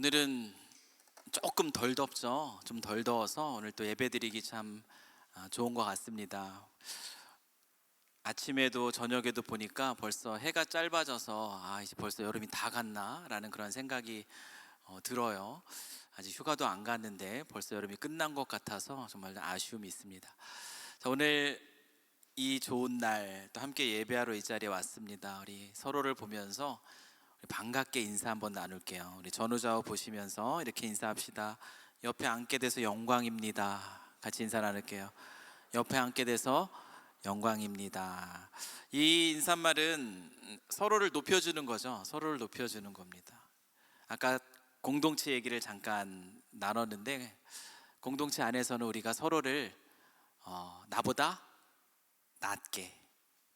오늘은 조금 덜 덥죠. 좀 덜 더워서 오늘 또 예배드리기 참 좋은 것 같습니다. 아침에도 저녁에도 보니까 벌써 해가 짧아져서 이제 벌써 여름이 다 갔나 라는 그런 생각이 들어요. 아직 휴가도 안 갔는데 벌써 여름이 끝난 것 같아서 정말 아쉬움이 있습니다. 자, 오늘 이 좋은 날 또 함께 예배하러 이 자리에 왔습니다. 우리 서로를 보면서 반갑게 인사 한번 나눌게요. 우리 전우좌우 보시면서 이렇게 인사합시다. 옆에 앉게 돼서 영광입니다. 같이 인사 나눌게요. 옆에 앉게 돼서 영광입니다. 이 인사말은 서로를 높여주는 거죠. 서로를 높여주는 겁니다. 아까 공동체 얘기를 잠깐 나눴는데, 공동체 안에서는 우리가 서로를 나보다 낫게,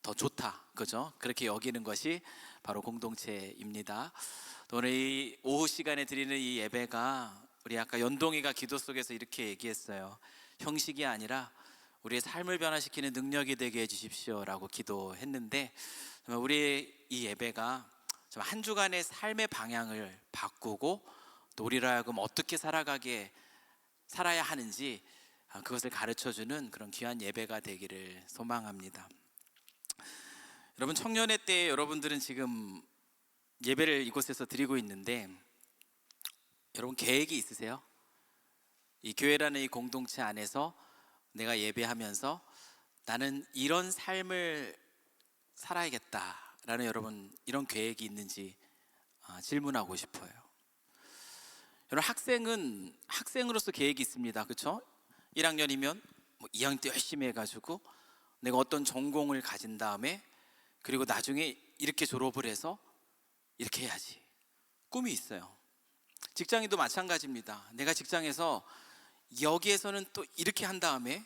더 좋다, 그죠? 그렇게 여기는 것이 바로 공동체입니다. 오늘 이 오후 시간에 드리는 이 예배가, 우리 아까 연동이가 기도 속에서 이렇게 얘기했어요. 형식이 아니라 우리의 삶을 변화시키는 능력이 되게 해주십시오라고 기도했는데, 우리 이 예배가 한 주간의 삶의 방향을 바꾸고 또 우리로 하여금 어떻게 살아야 하는지 그것을 가르쳐주는 그런 귀한 예배가 되기를 소망합니다. 여러분, 청년회 때 여러분들은 지금 예배를 이곳에서 드리고 있는데, 여러분 계획이 있으세요? 이 교회라는 이 공동체 안에서 내가 예배하면서 나는 이런 삶을 살아야겠다라는 여러분 이런 계획이 있는지 질문하고 싶어요. 여러분, 학생은 학생으로서 계획이 있습니다. 그렇죠? 1학년이면 2학년 때 열심히 해가지고 내가 어떤 전공을 가진 다음에, 그리고 나중에 이렇게 졸업을 해서 이렇게 해야지, 꿈이 있어요. 직장인도 마찬가지입니다. 내가 직장에서 여기에서는 또 이렇게 한 다음에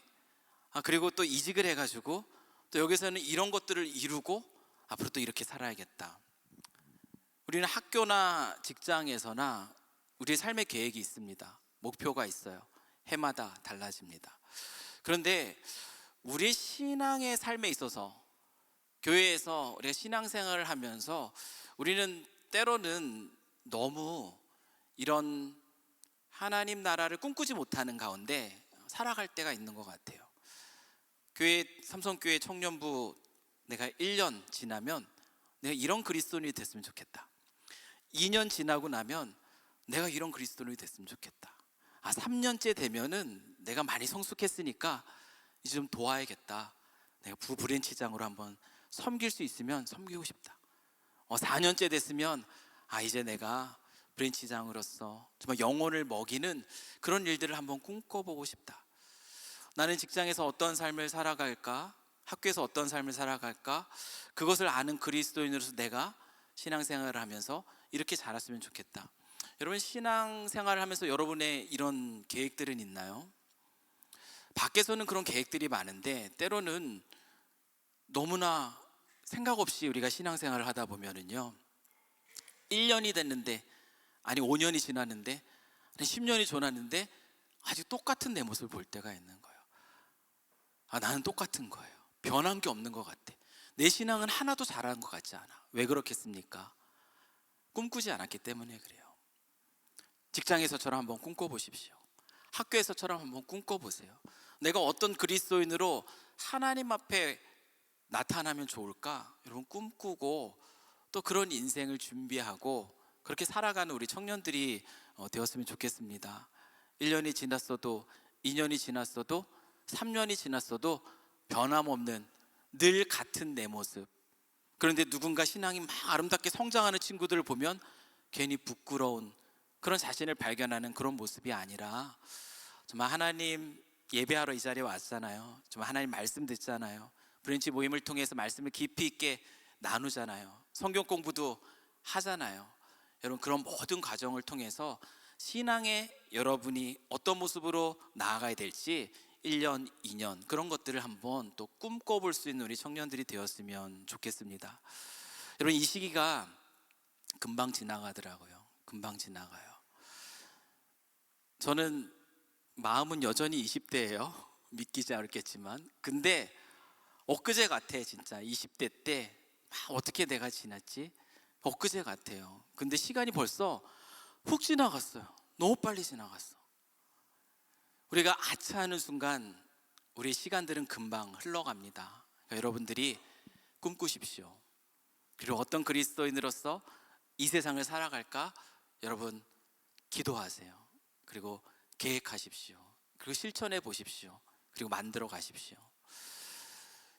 그리고 또 이직을 해가지고 또 여기서는 이런 것들을 이루고 앞으로 또 이렇게 살아야겠다. 우리는 학교나 직장에서나 우리의 삶의 계획이 있습니다. 목표가 있어요. 해마다 달라집니다. 그런데 우리의 신앙의 삶에 있어서, 교회에서 우리가 신앙생활을 하면서 우리는 때로는 너무 이런 하나님 나라를 꿈꾸지 못하는 가운데 살아갈 때가 있는 것 같아요. 삼성교회 청년부 내가 1년 지나면 내가 이런 그리스도인이 됐으면 좋겠다. 2년 지나고 나면 내가 이런 그리스도인이 됐으면 좋겠다. 3년째 되면은 내가 많이 성숙했으니까 이제 좀 도와야겠다. 내가 부브랜치장으로 한번 섬길 수 있으면 섬기고 싶다. 4년째 됐으면 이제 내가 브랜치장으로서 정말 영혼을 먹이는 그런 일들을 한번 꿈꿔보고 싶다. 나는 직장에서 어떤 삶을 살아갈까? 학교에서 어떤 삶을 살아갈까? 그것을 아는 그리스도인으로서 내가 신앙생활을 하면서 이렇게 자랐으면 좋겠다. 여러분, 신앙생활을 하면서 여러분의 이런 계획들은 있나요? 밖에서는 그런 계획들이 많은데 때로는 너무나 생각 없이 우리가 신앙생활을 하다 보면은요, 1년이 됐는데, 5년이 지났는데, 10년이 지났는데 아직 똑같은 내 모습을 볼 때가 있는 거예요. 나는 똑같은 거예요. 변한 게 없는 것 같아. 내 신앙은 하나도 잘한 것 같지 않아. 왜 그렇겠습니까? 꿈꾸지 않았기 때문에 그래요. 직장에서처럼 한번 꿈꿔보십시오. 학교에서처럼 한번 꿈꿔보세요. 내가 어떤 그리스도인으로 하나님 앞에 나타나면 좋을까? 여러분, 꿈꾸고 또 그런 인생을 준비하고 그렇게 살아가는 우리 청년들이 되었으면 좋겠습니다. 1년이 지났어도 2년이 지났어도 3년이 지났어도 변함없는 늘 같은 내 모습. 그런데 누군가 신앙이 막 아름답게 성장하는 친구들을 보면 괜히 부끄러운 그런 자신을 발견하는 그런 모습이 아니라, 정말 하나님 예배하러 이 자리에 왔잖아요. 정말 하나님 말씀 듣잖아요. 브랜치 모임을 통해서 말씀을 깊이 있게 나누잖아요. 성경 공부도 하잖아요. 여러분, 그런 모든 과정을 통해서 신앙의 여러분이 어떤 모습으로 나아가야 될지 1년, 2년 그런 것들을 한번 또 꿈꿔볼 수 있는 우리 청년들이 되었으면 좋겠습니다. 여러분, 이 시기가 금방 지나가더라고요. 금방 지나가요. 저는 마음은 여전히 20대예요. 믿기지 않겠지만. 근데 엊그제 같아. 진짜 20대 때 어떻게 내가 지났지? 엊그제 같아요. 근데 시간이 벌써 훅 지나갔어요. 너무 빨리 지나갔어. 우리가 아차하는 순간 우리 시간들은 금방 흘러갑니다. 그러니까 여러분들이 꿈꾸십시오. 그리고 어떤 그리스도인으로서 이 세상을 살아갈까? 여러분 기도하세요. 그리고 계획하십시오. 그리고 실천해 보십시오. 그리고 만들어 가십시오.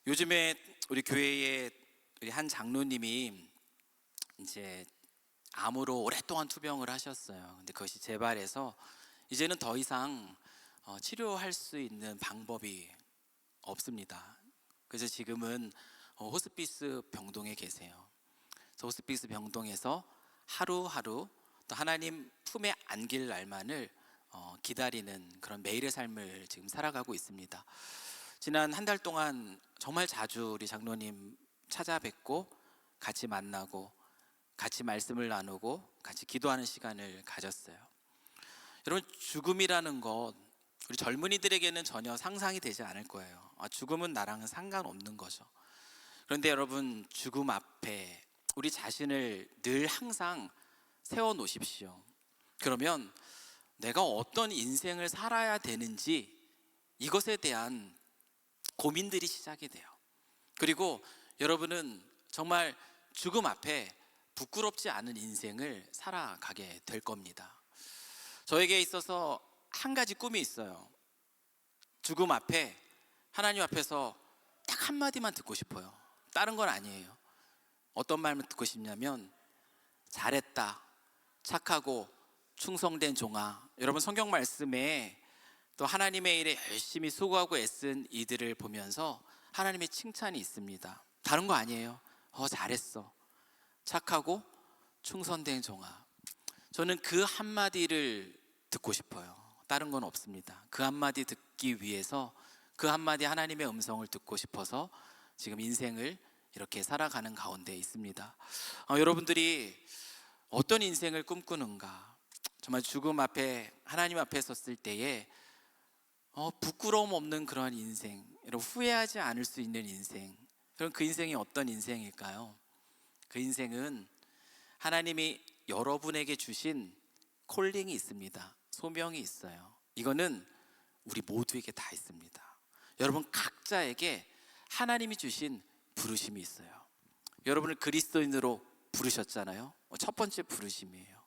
요즘에 우리 교회에 우리 한 장로님이 이제 암으로 오랫동안 투병을 하셨어요. 근데 그것이 재발해서 이제는 더 이상 치료할 수 있는 방법이 없습니다. 그래서 지금은 호스피스 병동에 계세요. 그래서 호스피스 병동에서 하루하루 또 하나님 품에 안길 날만을 기다리는 그런 매일의 삶을 지금 살아가고 있습니다. 지난 한 달 동안 정말 자주 우리 장로님 찾아뵙고 같이 만나고 같이 말씀을 나누고 같이 기도하는 시간을 가졌어요. 여러분, 죽음이라는 것 우리 젊은이들에게는 전혀 상상이 되지 않을 거예요. 죽음은 나랑은 상관없는 거죠. 그런데 여러분, 죽음 앞에 우리 자신을 늘 항상 세워 놓으십시오. 그러면 내가 어떤 인생을 살아야 되는지 이것에 대한 고민들이 시작이 돼요. 그리고 여러분은 정말 죽음 앞에 부끄럽지 않은 인생을 살아가게 될 겁니다. 저에게 있어서 한 가지 꿈이 있어요. 죽음 앞에 하나님 앞에서 딱 한마디만 듣고 싶어요. 다른 건 아니에요. 어떤 말만 듣고 싶냐면 잘했다, 착하고 충성된 종아. 여러분, 성경 말씀에 또 하나님의 일에 열심히 수고하고 애쓴 이들을 보면서 하나님의 칭찬이 있습니다. 다른 거 아니에요. 잘했어, 착하고 충성된 종아. 저는 그 한마디를 듣고 싶어요. 다른 건 없습니다. 그 한마디 듣기 위해서, 그 한마디 하나님의 음성을 듣고 싶어서 지금 인생을 이렇게 살아가는 가운데 있습니다. 여러분들이 어떤 인생을 꿈꾸는가? 정말 죽음 앞에 하나님 앞에 섰을 때에 부끄러움 없는 그런 인생, 후회하지 않을 수 있는 인생. 그럼 그 인생이 어떤 인생일까요? 그 인생은 하나님이 여러분에게 주신 콜링이 있습니다. 소명이 있어요. 이거는 우리 모두에게 다 있습니다. 여러분 각자에게 하나님이 주신 부르심이 있어요. 여러분을 그리스도인으로 부르셨잖아요. 첫 번째 부르심이에요.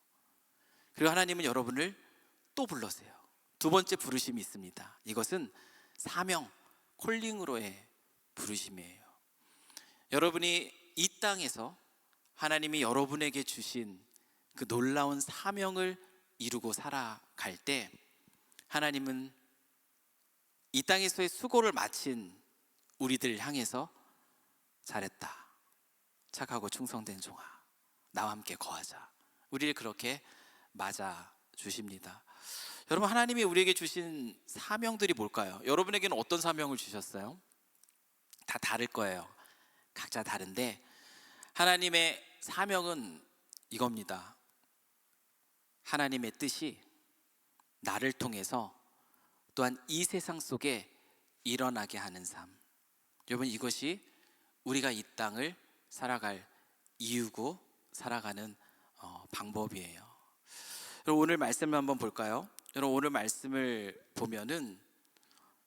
그리고 하나님은 여러분을 또 불러세요. 두 번째 부르심이 있습니다. 이것은 사명, 콜링으로의 부르심이에요. 여러분이 이 땅에서 하나님이 여러분에게 주신 그 놀라운 사명을 이루고 살아갈 때 하나님은 이 땅에서의 수고를 마친 우리들 향해서 잘했다, 착하고 충성된 종아, 나와 함께 거하자, 우리를 그렇게 맞아 주십니다. 여러분, 하나님이 우리에게 주신 사명들이 뭘까요? 여러분에게는 어떤 사명을 주셨어요? 다 다를 거예요. 각자 다른데 하나님의 사명은 이겁니다. 하나님의 뜻이 나를 통해서 또한 이 세상 속에 일어나게 하는 삶. 여러분, 이것이 우리가 이 땅을 살아갈 이유고 살아가는 방법이에요. 여러분, 오늘 말씀을 한번 볼까요? 여러분, 오늘 말씀을 보면은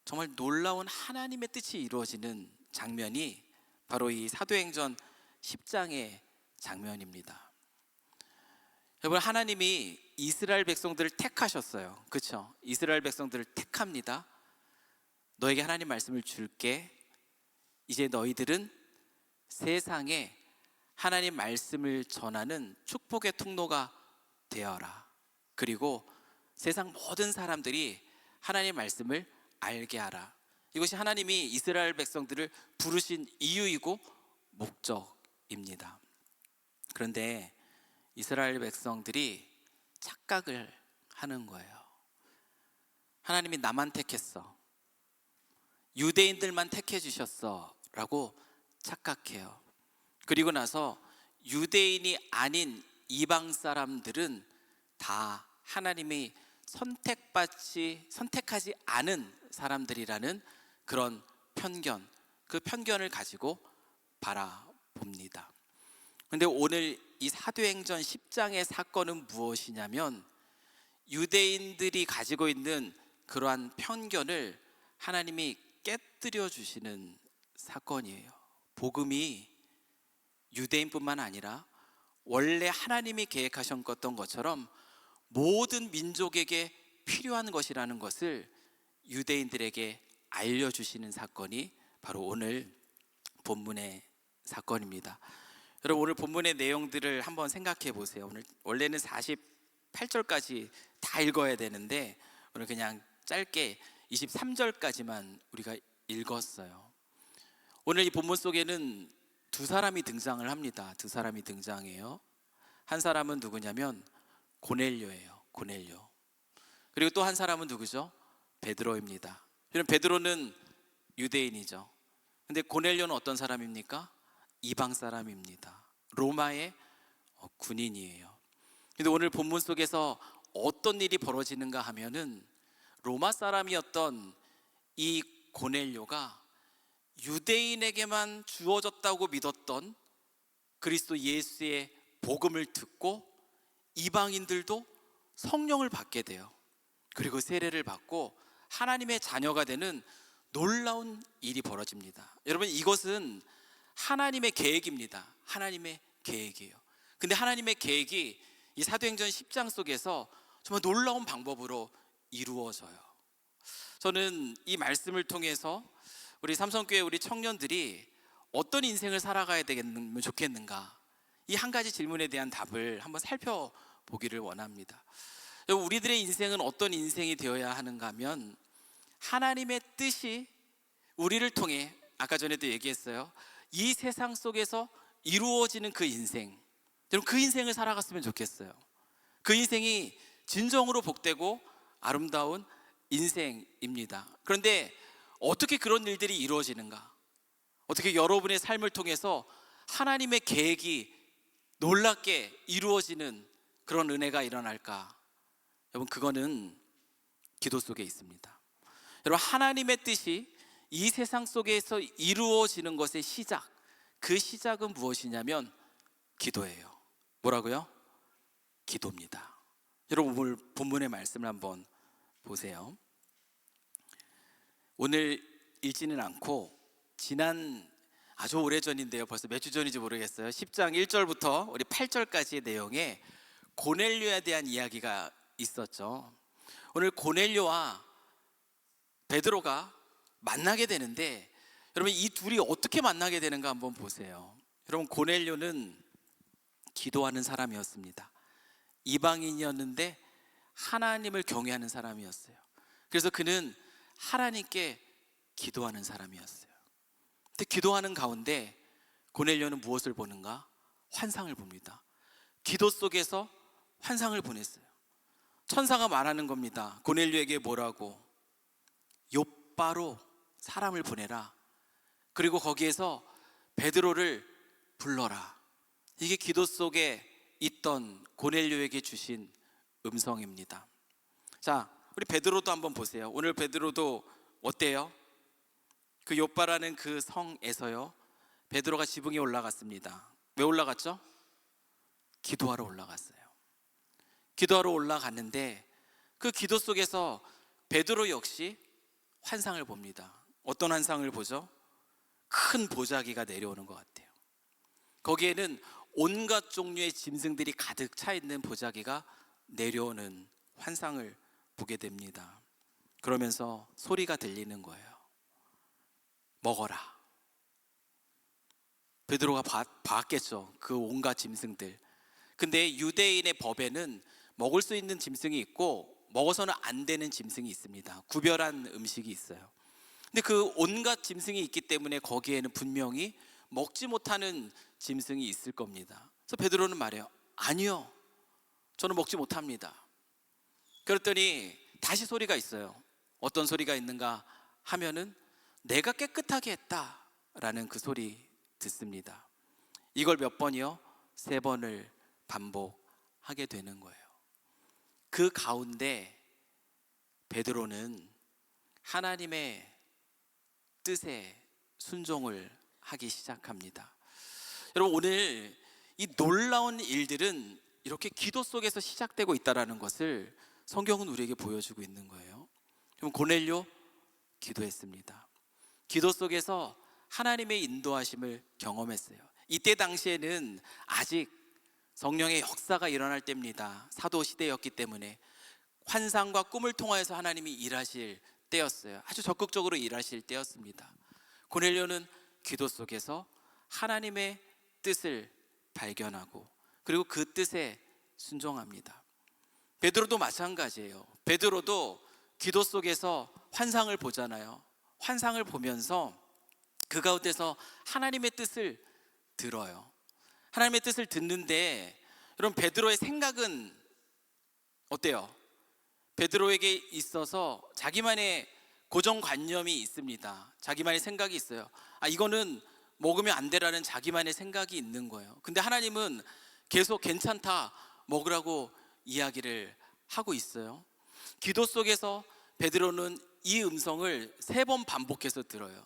정말 놀라운 하나님의 뜻이 이루어지는 장면이 바로 이 사도행전 10장의 장면입니다. 여러분, 하나님이 이스라엘 백성들을 택하셨어요. 그렇죠? 이스라엘 백성들을 택합니다. 너에게 하나님 말씀을 줄게. 이제 너희들은 세상에 하나님 말씀을 전하는 축복의 통로가 되어라. 그리고 세상 모든 사람들이 하나님 말씀을 알게 하라. 이것이 하나님이 이스라엘 백성들을 부르신 이유이고 목적입니다. 그런데 이스라엘 백성들이 착각을 하는 거예요. 하나님이 나만 택했어, 유대인들만 택해 주셨어 라고 착각해요. 그리고 나서 유대인이 아닌 이방 사람들은 다 하나님이 선택하지 않은 사람들이라는 그런 편견, 그 편견을 가지고 바라봅니다. 그런데 오늘 이 사도행전 10장의 사건은 무엇이냐면 유대인들이 가지고 있는 그러한 편견을 하나님이 깨뜨려 주시는 사건이에요. 복음이 유대인뿐만 아니라 원래 하나님이 계획하셨던 것처럼 모든 민족에게 필요한 것이라는 것을 유대인들에게 알려주시는 사건이 바로 오늘 본문의 사건입니다. 여러분, 오늘 본문의 내용들을 한번 생각해 보세요. 오늘 원래는 48절까지 다 읽어야 되는데 오늘 그냥 짧게 23절까지만 우리가 읽었어요. 오늘 이 본문 속에는 두 사람이 등장을 합니다. 두 사람이 등장해요. 한 사람은 누구냐면 고넬료예요. 고넬료. 그리고 또 한 사람은 누구죠? 베드로입니다. 여러분, 베드로는 유대인이죠. 근데 고넬료는 어떤 사람입니까? 이방 사람입니다. 로마의 군인이에요. 근데 오늘 본문 속에서 어떤 일이 벌어지는가 하면은 로마 사람이었던 이 고넬료가 유대인에게만 주어졌다고 믿었던 그리스도 예수의 복음을 듣고 이방인들도 성령을 받게 돼요. 그리고 세례를 받고 하나님의 자녀가 되는 놀라운 일이 벌어집니다. 여러분, 이것은 하나님의 계획입니다. 하나님의 계획이에요. 근데 하나님의 계획이 이 사도행전 10장 속에서 정말 놀라운 방법으로 이루어져요. 저는 이 말씀을 통해서 우리 삼성교회 우리 청년들이 어떤 인생을 살아가야 되겠는 좋겠는가, 이 한 가지 질문에 대한 답을 한번 살펴보기를 원합니다. 우리들의 인생은 어떤 인생이 되어야 하는가 하면 하나님의 뜻이 우리를 통해, 아까 전에도 얘기했어요, 이 세상 속에서 이루어지는 그 인생, 여러분 그 인생을 살아갔으면 좋겠어요. 그 인생이 진정으로 복되고 아름다운 인생입니다. 그런데 어떻게 그런 일들이 이루어지는가? 어떻게 여러분의 삶을 통해서 하나님의 계획이 놀랍게 이루어지는 그런 은혜가 일어날까? 여러분, 그거는 기도 속에 있습니다. 여러분, 하나님의 뜻이 이 세상 속에서 이루어지는 것의 시작, 그 시작은 무엇이냐면 기도예요. 뭐라고요? 기도입니다. 여러분, 오늘 본문의 말씀을 한번 보세요. 오늘 읽지는 않고 지난 아주 오래전인데요, 벌써 몇 주 전인지 모르겠어요. 10장 1절부터 우리 8절까지의 내용에 고넬료에 대한 이야기가 있었죠. 오늘 고넬료와 베드로가 만나게 되는데, 여러분 이 둘이 어떻게 만나게 되는가 한번 보세요. 여러분, 고넬료는 기도하는 사람이었습니다. 이방인이었는데 하나님을 경외하는 사람이었어요. 그래서 그는 하나님께 기도하는 사람이었어요. 근데 기도하는 가운데 고넬료는 무엇을 보는가? 환상을 봅니다. 기도 속에서 환상을 보냈어요. 천사가 말하는 겁니다. 고넬료에게 뭐라고? 욥바로 사람을 보내라. 그리고 거기에서 베드로를 불러라. 이게 기도 속에 있던 고넬료에게 주신 음성입니다. 자, 우리 베드로도 한번 보세요. 오늘 베드로도 어때요? 그 욥바라는 그 성에서요, 베드로가 지붕에 올라갔습니다. 왜 올라갔죠? 기도하러 올라갔어요. 기도하러 올라갔는데 그 기도 속에서 베드로 역시 환상을 봅니다. 어떤 환상을 보죠? 큰 보자기가 내려오는 것 같아요. 거기에는 온갖 종류의 짐승들이 가득 차 있는 보자기가 내려오는 환상을 보게 됩니다. 그러면서 소리가 들리는 거예요. 먹어라. 베드로가 봤겠죠, 그 온갖 짐승들. 근데 유대인의 법에는 먹을 수 있는 짐승이 있고 먹어서는 안 되는 짐승이 있습니다. 구별한 음식이 있어요. 근데 그 온갖 짐승이 있기 때문에 거기에는 분명히 먹지 못하는 짐승이 있을 겁니다. 그래서 베드로는 말해요. 아니요, 저는 먹지 못합니다. 그랬더니 다시 소리가 있어요. 어떤 소리가 있는가 하면은 내가 깨끗하게 했다라는 그 소리 듣습니다. 이걸 몇 번이요? 3번을 반복하게 되는 거예요. 그 가운데 베드로는 하나님의 뜻에 순종을 하기 시작합니다. 여러분, 오늘 이 놀라운 일들은 이렇게 기도 속에서 시작되고 있다는 것을 성경은 우리에게 보여주고 있는 거예요. 그럼 고넬료 기도했습니다. 기도 속에서 하나님의 인도하심을 경험했어요. 이때 당시에는 아직 성령의 역사가 일어날 때입니다. 사도 시대였기 때문에 환상과 꿈을 통하여서 하나님이 일하실 때였어요. 아주 적극적으로 일하실 때였습니다. 고넬료는 기도 속에서 하나님의 뜻을 발견하고 그리고 그 뜻에 순종합니다. 베드로도 마찬가지예요. 베드로도 기도 속에서 환상을 보잖아요. 환상을 보면서 그 가운데서 하나님의 뜻을 들어요. 하나님의 뜻을 듣는데 여러분, 베드로의 생각은 어때요? 베드로에게 있어서 자기만의 고정관념이 있습니다. 자기만의 생각이 있어요. 이거는 먹으면 안 되라는 자기만의 생각이 있는 거예요. 근데 하나님은 계속 괜찮다, 먹으라고 이야기를 하고 있어요. 기도 속에서 베드로는 이 음성을 3번 반복해서 들어요.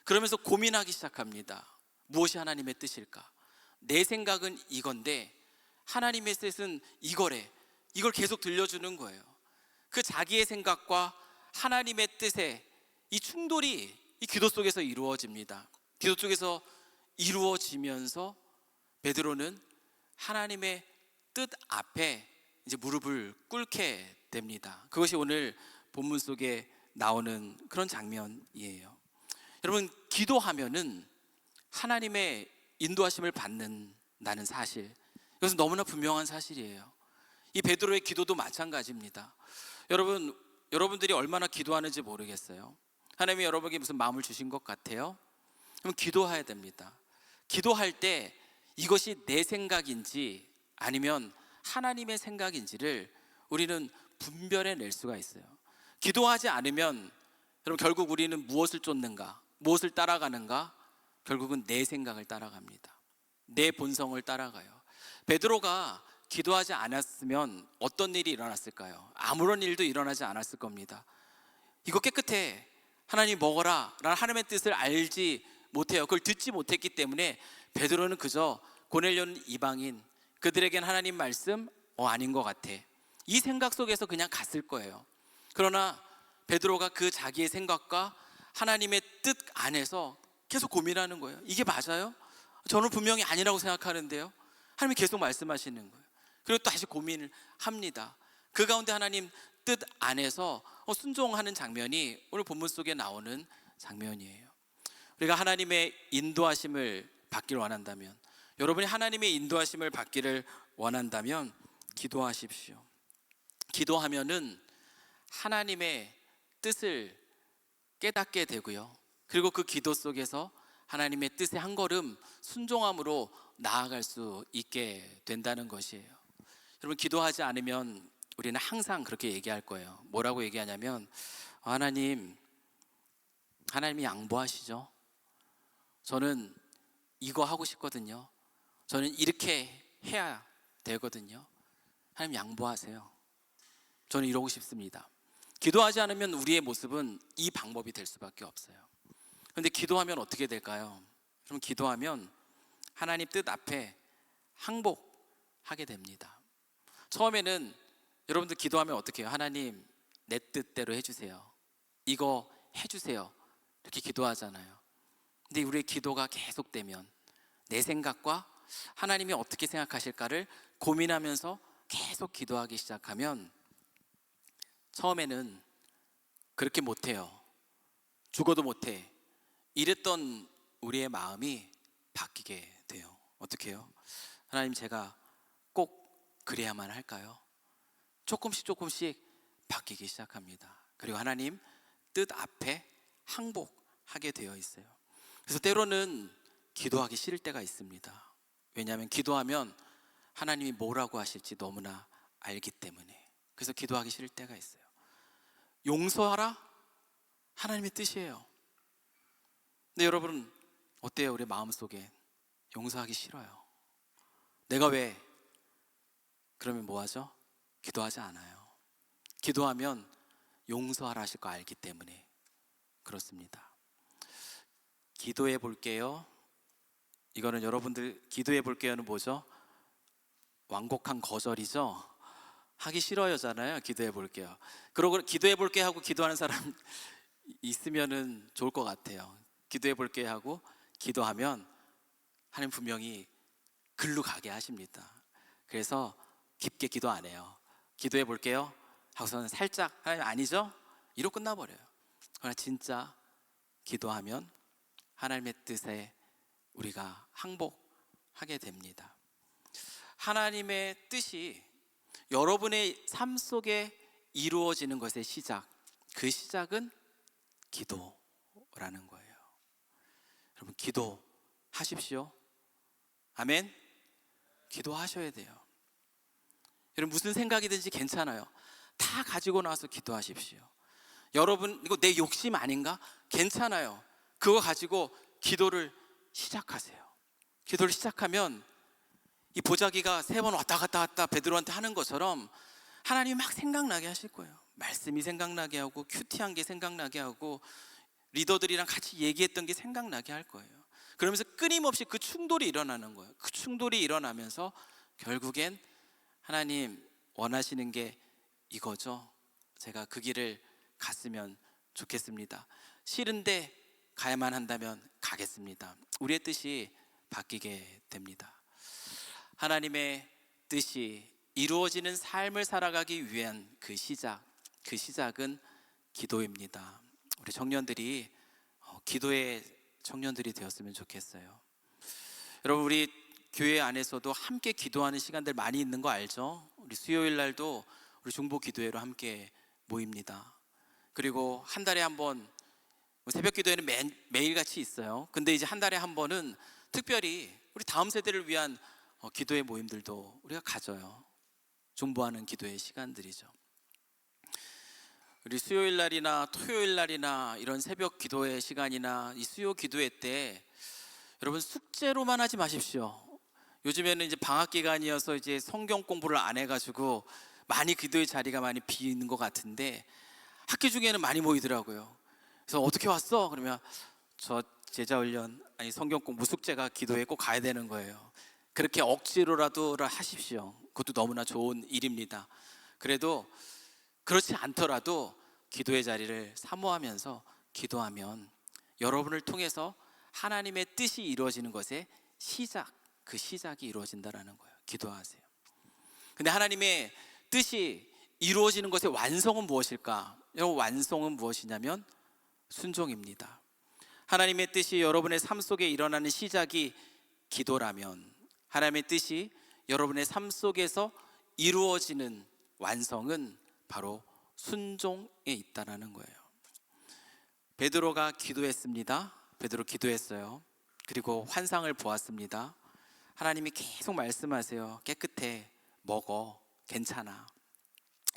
그러면서 고민하기 시작합니다. 무엇이 하나님의 뜻일까? 내 생각은 이건데 하나님의 뜻은 이거래. 이걸 계속 들려주는 거예요. 그 자기의 생각과 하나님의 뜻의 이 충돌이 이 기도 속에서 이루어집니다. 기도 속에서 이루어지면서 베드로는 하나님의 뜻 앞에 이제 무릎을 꿇게 됩니다. 그것이 오늘 본문 속에 나오는 그런 장면이에요. 여러분, 기도하면은 하나님의 인도하심을 받는다는 사실, 이것은 너무나 분명한 사실이에요. 이 베드로의 기도도 마찬가지입니다. 여러분들이 얼마나 기도하는지 모르겠어요. 하나님이 여러분에게 무슨 마음을 주신 것 같아요? 그럼 기도해야 됩니다. 기도할 때 이것이 내 생각인지 아니면 하나님의 생각인지를 우리는 분별해낼 수가 있어요. 기도하지 않으면 여러분, 결국 우리는 무엇을 쫓는가? 무엇을 따라가는가? 결국은 내 생각을 따라갑니다. 내 본성을 따라가요. 베드로가 기도하지 않았으면 어떤 일이 일어났을까요? 아무런 일도 일어나지 않았을 겁니다. 이거 깨끗해, 하나님 먹어라 라는 하나님의 뜻을 알지 못해요. 그걸 듣지 못했기 때문에 베드로는 그저 고넬료는 이방인, 그들에겐 하나님 말씀 아닌 것 같아, 이 생각 속에서 그냥 갔을 거예요. 그러나 베드로가 그 자기의 생각과 하나님의 뜻 안에서 계속 고민하는 거예요. 이게 맞아요? 저는 분명히 아니라고 생각하는데요. 하나님이 계속 말씀하시는 거예요. 그리고 또 다시 고민을 합니다. 그 가운데 하나님 뜻 안에서 순종하는 장면이 오늘 본문 속에 나오는 장면이에요. 우리가 하나님의 인도하심을 받기를 원한다면, 여러분이 하나님의 인도하심을 받기를 원한다면 기도하십시오. 기도하면은 하나님의 뜻을 깨닫게 되고요. 그리고 그 기도 속에서 하나님의 뜻에 한 걸음 순종함으로 나아갈 수 있게 된다는 것이에요. 여러분, 기도하지 않으면 우리는 항상 그렇게 얘기할 거예요. 뭐라고 얘기하냐면, 하나님이 양보하시죠. 저는 이거 하고 싶거든요. 저는 이렇게 해야 되거든요. 하나님 양보하세요. 저는 이러고 싶습니다. 기도하지 않으면 우리의 모습은 이 방법이 될 수밖에 없어요. 그런데 기도하면 어떻게 될까요? 그럼 기도하면 하나님 뜻 앞에 항복하게 됩니다. 처음에는 여러분들 기도하면 어떻게 해요? 하나님, 내 뜻대로 해주세요, 이거 해주세요, 이렇게 기도하잖아요. 근데 우리의 기도가 계속되면 내 생각과 하나님이 어떻게 생각하실까를 고민하면서 계속 기도하기 시작하면 처음에는 그렇게 못해요, 죽어도 못해, 이랬던 우리의 마음이 바뀌게 돼요. 어떻게 해요? 하나님, 제가 꼭 그래야만 할까요? 조금씩 바뀌기 시작합니다. 그리고 하나님 뜻 앞에 항복하게 되어 있어요. 그래서 때로는 기도하기 싫을 때가 있습니다. 왜냐하면 기도하면 하나님이 뭐라고 하실지 너무나 알기 때문에. 그래서 기도하기 싫을 때가 있어요. 용서하라? 하나님의 뜻이에요. 근데 여러분, 어때요? 우리 마음속에 용서하기 싫어요. 내가 왜? 그러면 뭐 하죠? 기도하지 않아요. 기도하면 용서하라 하실 거 알기 때문에 그렇습니다. 기도해 볼게요. 이거는 여러분들 기도해 볼게요는 뭐죠? 완곡한 거절이죠. 하기 싫어요잖아요. 기도해 볼게요. 그러고 기도해 볼게 하고 기도하는 사람 있으면은 좋을 것 같아요. 기도해 볼게 하고 기도하면 하나님 분명히 글로 가게 하십니다. 그래서 깊게 기도 안 해요. 기도해 볼게요 하고서는 살짝 하나님 아니죠? 이러고 끝나버려요. 그러나 진짜 기도하면 하나님의 뜻에 우리가 항복하게 됩니다. 하나님의 뜻이 여러분의 삶 속에 이루어지는 것의 시작, 그 시작은 기도라는 거예요. 여러분 기도하십시오. 아멘. 기도하셔야 돼요. 여러분 무슨 생각이든지 괜찮아요. 다 가지고 나와서 기도하십시오. 여러분 이거 내 욕심 아닌가? 괜찮아요. 그거 가지고 기도를 시작하세요. 기도를 시작하면 이 보자기가 3번 왔다 갔다 베드로한테 하는 것처럼 하나님이 막 생각나게 하실 거예요. 말씀이 생각나게 하고 큐티한 게 생각나게 하고 리더들이랑 같이 얘기했던 게 생각나게 할 거예요. 그러면서 끊임없이 그 충돌이 일어나는 거예요. 그 충돌이 일어나면서 결국엔 하나님 원하시는 게 이거죠. 제가 그 길을 갔으면 좋겠습니다. 싫은데 가야만 한다면 가겠습니다. 우리의 뜻이 바뀌게 됩니다. 하나님의 뜻이 이루어지는 삶을 살아가기 위한 그 시작은 기도입니다. 우리 청년들이 기도의 청년들이 되었으면 좋겠어요. 여러분 우리 교회 안에서도 함께 기도하는 시간들 많이 있는 거 알죠? 우리 수요일 날도 우리 중보 기도회로 함께 모입니다. 그리고 한 달에 한 번 새벽 기도회는 매일 같이 있어요. 근데 이제 한 달에 한 번은 특별히 우리 다음 세대를 위한 기도회 모임들도 우리가 가져요. 중보하는 기도의 시간들이죠. 우리 수요일 날이나 토요일 날이나 이런 새벽 기도회 시간이나 이 수요 기도회 때 여러분 숙제로만 하지 마십시오. 요즘에는 이제 방학 기간이어서 이제 성경 공부를 안 해가지고 많이 기도의 자리가 많이 비는 것 같은데 학기 중에는 많이 모이더라고요. 그래서 어떻게 왔어? 그러면 저 제자 훈련 아니 성경 공부 숙제가 기도회 꼭 가야 되는 거예요. 그렇게 억지로라도 하십시오. 그것도 너무나 좋은 일입니다. 그래도 그렇지 않더라도 기도의 자리를 사모하면서 기도하면 여러분을 통해서 하나님의 뜻이 이루어지는 것의 시작, 그 시작이 이루어진다는 거예요. 기도하세요. 근데 하나님의 뜻이 이루어지는 것의 완성은 무엇일까? 여러분 완성은 무엇이냐면 순종입니다. 하나님의 뜻이 여러분의 삶 속에 일어나는 시작이 기도라면 하나님의 뜻이 여러분의 삶 속에서 이루어지는 완성은 바로 순종에 있다라는 거예요. 베드로가 기도했습니다. 베드로 기도했어요. 그리고 환상을 보았습니다. 하나님이 계속 말씀하세요. 깨끗해, 먹어, 괜찮아.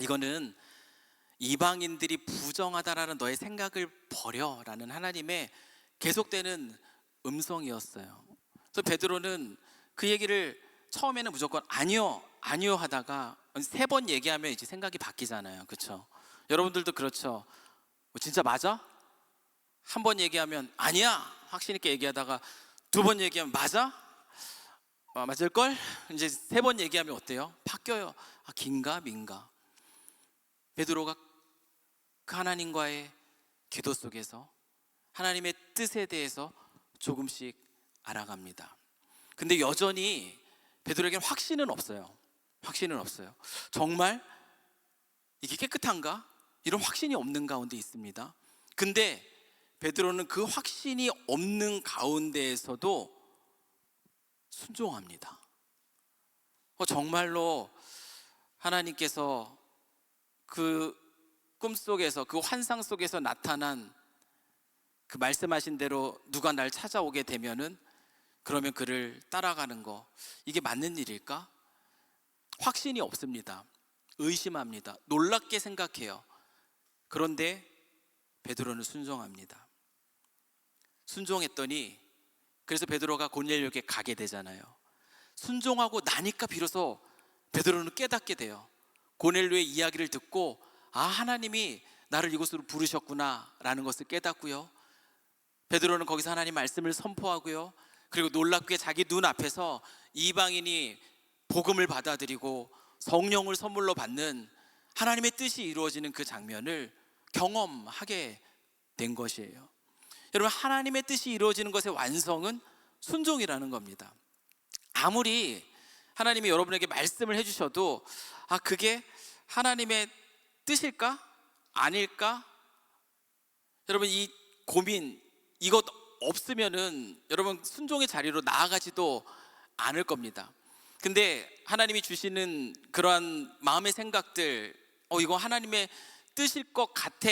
이거는 이방인들이 부정하다라는 너의 생각을 버려라는 하나님의 계속되는 음성이었어요. 그래서 베드로는 그 얘기를 처음에는 무조건 아니요 하다가 3번 얘기하면 이제 생각이 바뀌잖아요. 그렇죠? 여러분들도 그렇죠? 진짜 맞아? 한 번 얘기하면 아니야 확신 있게 얘기하다가 2번 얘기하면 맞아? 맞을걸? 이제 3번 얘기하면 어때요? 바뀌어요. 긴가 민가. 베드로가 그 하나님과의 기도 속에서 하나님의 뜻에 대해서 조금씩 알아갑니다. 근데 여전히 베드로에게는 확신은 없어요. 정말 이게 깨끗한가? 이런 확신이 없는 가운데 있습니다. 근데 베드로는 그 확신이 없는 가운데에서도 순종합니다. 정말로 하나님께서 그 꿈속에서 그 환상 속에서 나타난 그 말씀하신 대로 누가 날 찾아오게 되면은 그러면 그를 따라가는 거 이게 맞는 일일까? 확신이 없습니다. 의심합니다. 놀랍게 생각해요. 그런데 베드로는 순종합니다. 순종했더니 그래서 베드로가 고넬료에게 가게 되잖아요. 순종하고 나니까 비로소 베드로는 깨닫게 돼요. 고넬료의 이야기를 듣고 하나님이 나를 이곳으로 부르셨구나 라는 것을 깨닫고요. 베드로는 거기서 하나님 말씀을 선포하고요. 그리고 놀랍게 자기 눈 앞에서 이방인이 복음을 받아들이고 성령을 선물로 받는 하나님의 뜻이 이루어지는 그 장면을 경험하게 된 것이에요. 여러분, 하나님의 뜻이 이루어지는 것의 완성은 순종이라는 겁니다. 아무리 하나님이 여러분에게 말씀을 해주셔도 그게 하나님의 뜻일까? 아닐까? 여러분, 이 고민, 이것 없으면은 여러분 순종의 자리로 나아가지도 않을 겁니다. 근데 하나님이 주시는 그러한 마음의 생각들, 이거 하나님의 뜻일 것 같아.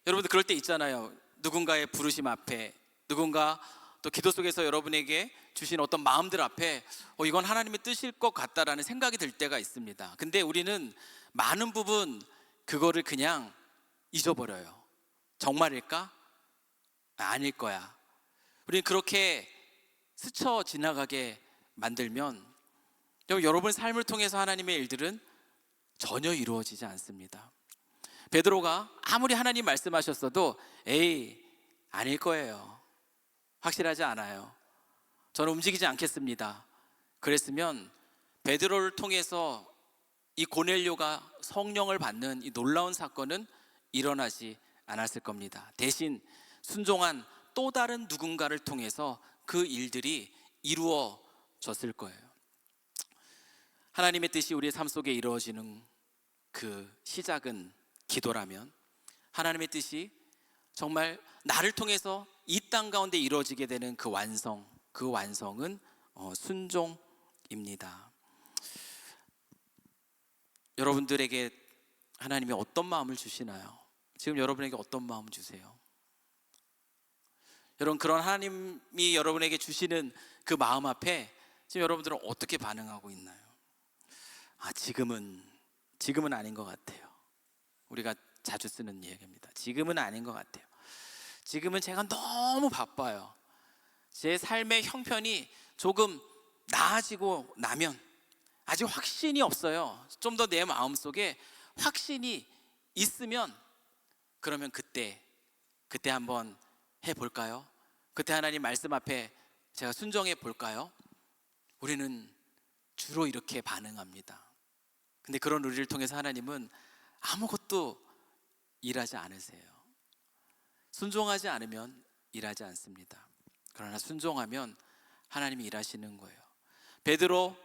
여러분들 그럴 때 있잖아요. 누군가의 부르심 앞에, 누군가 또 기도 속에서 여러분에게 주신 어떤 마음들 앞에 이건 하나님의 뜻일 것 같다라는 생각이 들 때가 있습니다. 근데 우리는 많은 부분 그거를 그냥 잊어버려요. 정말일까? 아닐 거야. 우리는 그렇게 스쳐 지나가게 만들면 여러분의 삶을 통해서 하나님의 일들은 전혀 이루어지지 않습니다. 베드로가 아무리 하나님 말씀하셨어도 아닐 거예요. 확실하지 않아요. 저는 움직이지 않겠습니다. 그랬으면 베드로를 통해서 이 고넬료가 성령을 받는 이 놀라운 사건은 일어나지 않았을 겁니다. 대신 순종한 또 다른 누군가를 통해서 그 일들이 이루어졌을 거예요. 하나님의 뜻이 우리의 삶 속에 이루어지는 그 시작은 기도라면, 하나님의 뜻이 정말 나를 통해서 이 땅 가운데 이루어지게 되는 그 완성은 순종입니다. 여러분들에게 하나님이 어떤 마음을 주시나요? 지금 여러분에게 어떤 마음 주세요? 여러분, 그런 하나님이 여러분에게 주시는 그 마음 앞에 지금 여러분들은 어떻게 반응하고 있나요? 지금은 아닌 것 같아요. 우리가 자주 쓰는 얘기입니다. 지금은 아닌 것 같아요. 지금은 제가 너무 바빠요. 제 삶의 형편이 조금 나아지고 나면, 아직 확신이 없어요. 좀 더 내 마음속에 확신이 있으면, 그러면 그때 한번 해볼까요? 그때 하나님 말씀 앞에 제가 순종해 볼까요? 우리는 주로 이렇게 반응합니다. 근데 그런 우리를 통해서 하나님은 아무것도 일하지 않으세요. 순종하지 않으면 일하지 않습니다. 그러나 순종하면 하나님이 일하시는 거예요. 베드로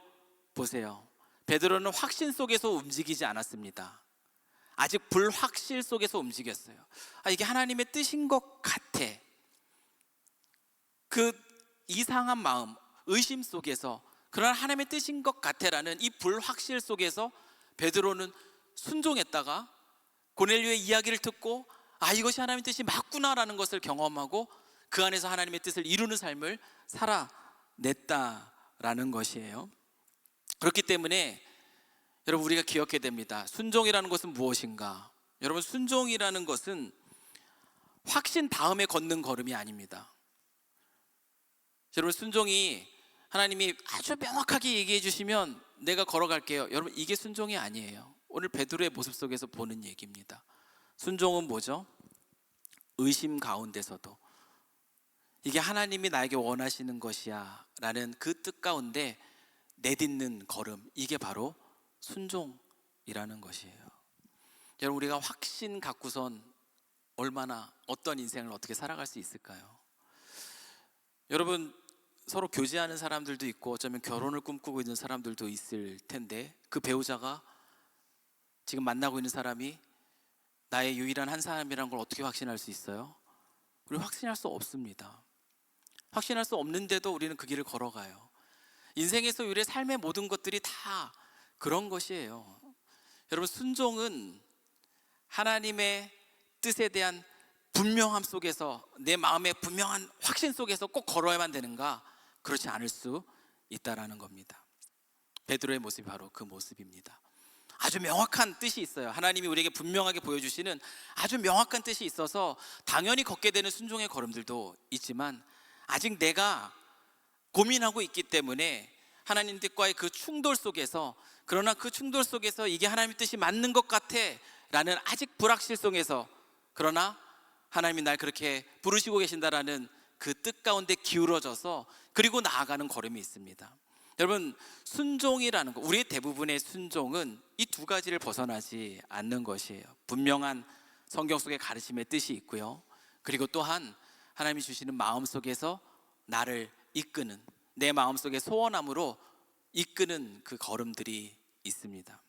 보세요. 베드로는 확신 속에서 움직이지 않았습니다. 아직 불확실 속에서 움직였어요. 이게 하나님의 뜻인 것 같아. 그 이상한 마음, 의심 속에서, 그러나 하나님의 뜻인 것 같아라는 이 불확실 속에서 베드로는 순종했다가 고넬료의 이야기를 듣고 이것이 하나님의 뜻이 맞구나라는 것을 경험하고 그 안에서 하나님의 뜻을 이루는 삶을 살아냈다라는 것이에요. 그렇기 때문에 여러분, 우리가 기억해야 됩니다. 순종이라는 것은 무엇인가? 여러분, 순종이라는 것은 확신 다음에 걷는 걸음이 아닙니다. 여러분, 순종이 하나님이 아주 명확하게 얘기해 주시면 내가 걸어갈게요. 여러분, 이게 순종이 아니에요. 오늘 베드로의 모습 속에서 보는 얘기입니다. 순종은 뭐죠? 의심 가운데서도 이게 하나님이 나에게 원하시는 것이야 라는 그 뜻 가운데 내딛는 걸음, 이게 바로 순종이라는 것이에요. 여러분, 우리가 확신 갖고선 얼마나 어떤 인생을 어떻게 살아갈 수 있을까요? 여러분, 서로 교제하는 사람들도 있고 어쩌면 결혼을 꿈꾸고 있는 사람들도 있을 텐데, 그 배우자가 지금 만나고 있는 사람이 나의 유일한 한 사람이라는 걸 어떻게 확신할 수 있어요? 우리 확신할 수 없습니다. 확신할 수 없는데도 우리는 그 길을 걸어가요. 인생에서 우리의 삶의 모든 것들이 다 그런 것이에요. 여러분, 순종은 하나님의 뜻에 대한 분명함 속에서, 내 마음의 분명한 확신 속에서 꼭 걸어야만 되는가? 그렇지 않을 수 있다라는 겁니다. 베드로의 모습이 바로 그 모습입니다. 아주 명확한 뜻이 있어요. 하나님이 우리에게 분명하게 보여주시는 아주 명확한 뜻이 있어서 당연히 걷게 되는 순종의 걸음들도 있지만, 아직 내가 고민하고 있기 때문에 하나님 뜻과의 그 충돌 속에서, 그러나 그 충돌 속에서 이게 하나님의 뜻이 맞는 것 같아 라는 아직 불확실 속에서, 그러나 하나님이 날 그렇게 부르시고 계신다라는 그 뜻 가운데 기울어져서 그리고 나아가는 걸음이 있습니다. 여러분, 순종이라는 거, 우리의 대부분의 순종은 이 두 가지를 벗어나지 않는 것이에요. 분명한 성경 속의 가르침의 뜻이 있고요, 그리고 또한 하나님이 주시는 마음 속에서 나를 이끄는, 내 마음 속의 소원함으로 이끄는 그 걸음들이 있습니다.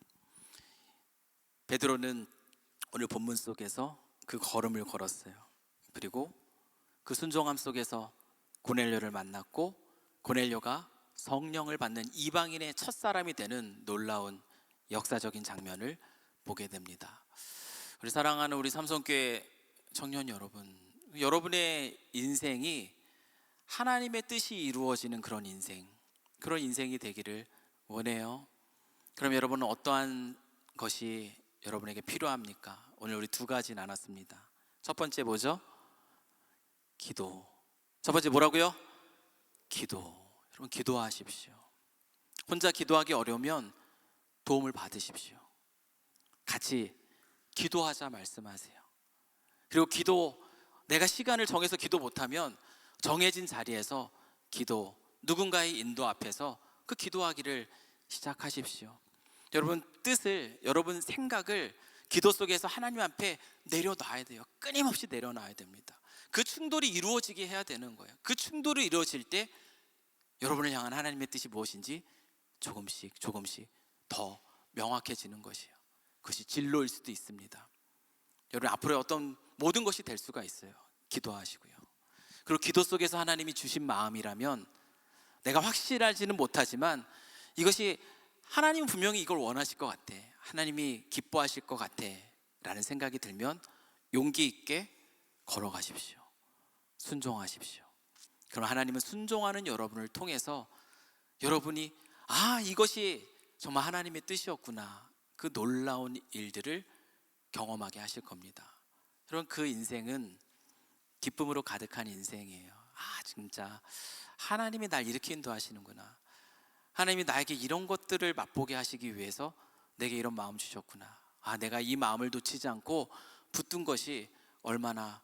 베드로는 오늘 본문 속에서 그 걸음을 걸었어요. 그리고 그 순종함 속에서 고넬료를 만났고, 고넬료가 성령을 받는 이방인의 첫사람이 되는 놀라운 역사적인 장면을 보게 됩니다. 우리 사랑하는 우리 삼성교회 청년 여러분, 여러분의 인생이 하나님의 뜻이 이루어지는 그런 인생이 되기를 원해요. 그럼 여러분은 어떠한 것이 여러분에게 필요합니까? 오늘 우리 두 가지 나눴습니다. 첫 번째 뭐죠? 기도. 첫 번째 뭐라고요? 기도. 여러분, 기도하십시오. 혼자 기도하기 어려우면 도움을 받으십시오. 같이 기도하자 말씀하세요. 그리고 내가 시간을 정해서 기도 못하면 정해진 자리에서 누군가의 인도 앞에서 그 기도하기를 시작하십시오. 여러분 뜻을, 여러분 생각을 기도 속에서 하나님 앞에 내려놔야 돼요. 끊임없이 내려놔야 됩니다. 그 충돌이 이루어지게 해야 되는 거예요. 그 충돌이 이루어질 때 여러분을 향한 하나님의 뜻이 무엇인지 조금씩 더 명확해지는 것이에요. 그것이 진로일 수도 있습니다. 여러분, 앞으로 어떤 모든 것이 될 수가 있어요. 기도하시고요. 그리고 기도 속에서 하나님이 주신 마음이라면, 내가 확실하지는 못하지만 이것이 하나님은 분명히 이걸 원하실 것 같아, 하나님이 기뻐하실 것 같아 라는 생각이 들면 용기 있게 걸어가십시오. 순종하십시오. 그럼 하나님은 순종하는 여러분을 통해서 여러분이 이것이 정말 하나님의 뜻이었구나, 그 놀라운 일들을 경험하게 하실 겁니다. 여러분, 그 인생은 기쁨으로 가득한 인생이에요. 진짜 하나님이 날 이렇게 인도하시는구나, 하나님이 나에게 이런 것들을 맛보게 하시기 위해서 내게 이런 마음 주셨구나, 내가 이 마음을 놓치지 않고 붙든 것이 얼마나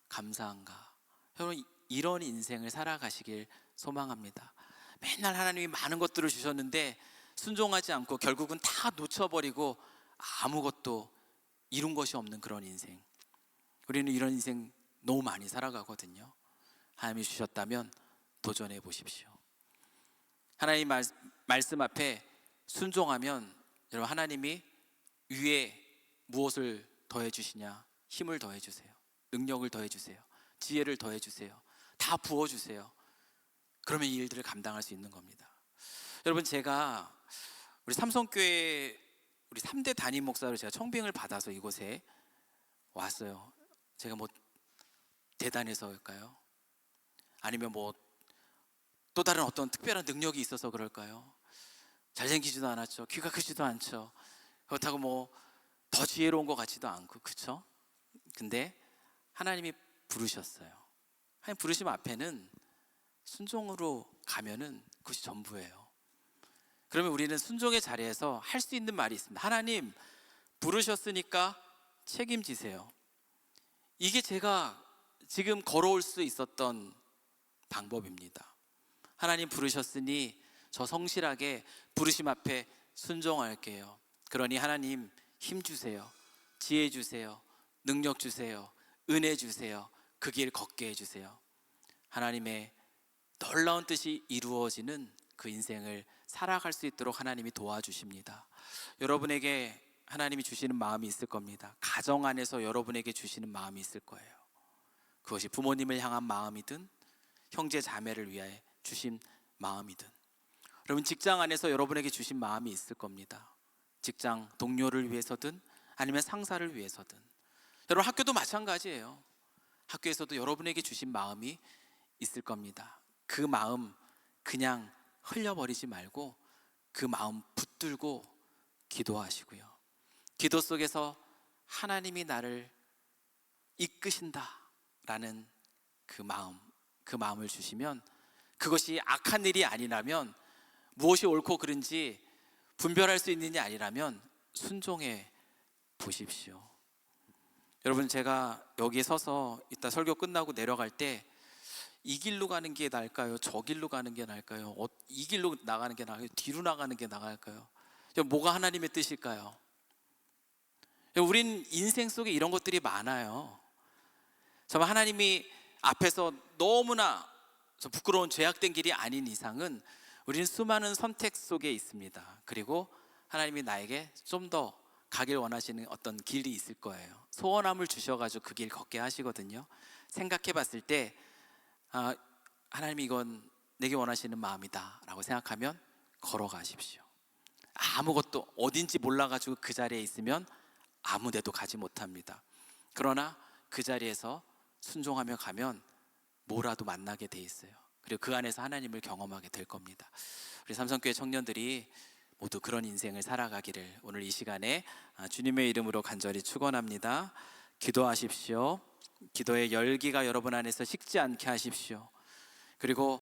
감사한가. 여러분, 이런 인생을 살아가시길 소망합니다. 맨날 하나님이 많은 것들을 주셨는데 순종하지 않고 결국은 다 놓쳐버리고 아무것도 이룬 것이 없는 그런 인생, 우리는 이런 인생 너무 많이 살아가거든요. 하나님이 주셨다면 도전해 보십시오. 하나님 말씀 앞에 순종하면 여러분, 하나님이 위에 무엇을 더해 주시냐? 힘을 더해 주세요. 능력을 더해 주세요. 지혜를 더해 주세요. 다 부어 주세요. 그러면 이 일들을 감당할 수 있는 겁니다. 여러분, 제가 우리 삼성교회 우리 3대 담임 목사로 제가 청빙을 받아서 이곳에 왔어요. 제가 뭐 대단해서일까요? 아니면 뭐 또 다른 어떤 특별한 능력이 있어서 그럴까요? 잘생기지도 않았죠. 키가 크지도 않죠. 그렇다고 뭐 더 지혜로운 것 같지도 않고, 그렇죠? 근데 하나님이 부르셨어요. 하나님 부르심 앞에는 순종으로 가면은 그것이 전부예요. 그러면 우리는 순종의 자리에서 할 수 있는 말이 있습니다. 하나님 부르셨으니까 책임지세요. 이게 제가 지금 걸어올 수 있었던 방법입니다. 하나님 부르셨으니 저 성실하게 부르심 앞에 순종할게요. 그러니 하나님 힘 주세요. 지혜 주세요. 능력 주세요. 은혜 주세요. 그 길 걷게 해주세요. 하나님의 놀라운 뜻이 이루어지는 그 인생을 살아갈 수 있도록 하나님이 도와주십니다. 여러분에게 하나님이 주시는 마음이 있을 겁니다. 가정 안에서 여러분에게 주시는 마음이 있을 거예요. 그것이 부모님을 향한 마음이든 형제 자매를 위해 주신 마음이든, 여러분 직장 안에서 여러분에게 주신 마음이 있을 겁니다. 직장 동료를 위해서든 아니면 상사를 위해서든, 여러분 학교도 마찬가지예요. 학교에서도 여러분에게 주신 마음이 있을 겁니다. 그 마음 그냥 흘려버리지 말고 그 마음 붙들고 기도하시고요. 기도 속에서 하나님이 나를 이끄신다라는 그 마음을 주시면, 그것이 악한 일이 아니라면, 무엇이 옳고 그른지 분별할 수 있는 일이 아니라면 순종해 보십시오. 여러분, 제가 여기에 서서 이따 설교 끝나고 내려갈 때 이 길로 가는 게 나을까요? 저 길로 가는 게 나을까요? 이 길로 나가는 게 나을까요? 뒤로 나가는 게 나을까요? 뭐가 하나님의 뜻일까요? 우린 인생 속에 이런 것들이 많아요. 정말 하나님이 앞에서 너무나 부끄러운 죄악된 길이 아닌 이상은 우리는 수많은 선택 속에 있습니다. 그리고 하나님이 나에게 좀 더 가길 원하시는 어떤 길이 있을 거예요. 소원함을 주셔가지고 그 길 걷게 하시거든요. 생각해 봤을 때 하나님이 이건 내게 원하시는 마음이다 라고 생각하면 걸어가십시오. 아무것도 어딘지 몰라가지고 그 자리에 있으면 아무 데도 가지 못합니다. 그러나 그 자리에서 순종하며 가면 뭐라도 만나게 돼 있어요. 그리고 그 안에서 하나님을 경험하게 될 겁니다. 우리 삼성교회 청년들이 모두 그런 인생을 살아가기를 오늘 이 시간에 주님의 이름으로 간절히 축원합니다. 기도하십시오. 기도의 열기가 여러분 안에서 식지 않게 하십시오. 그리고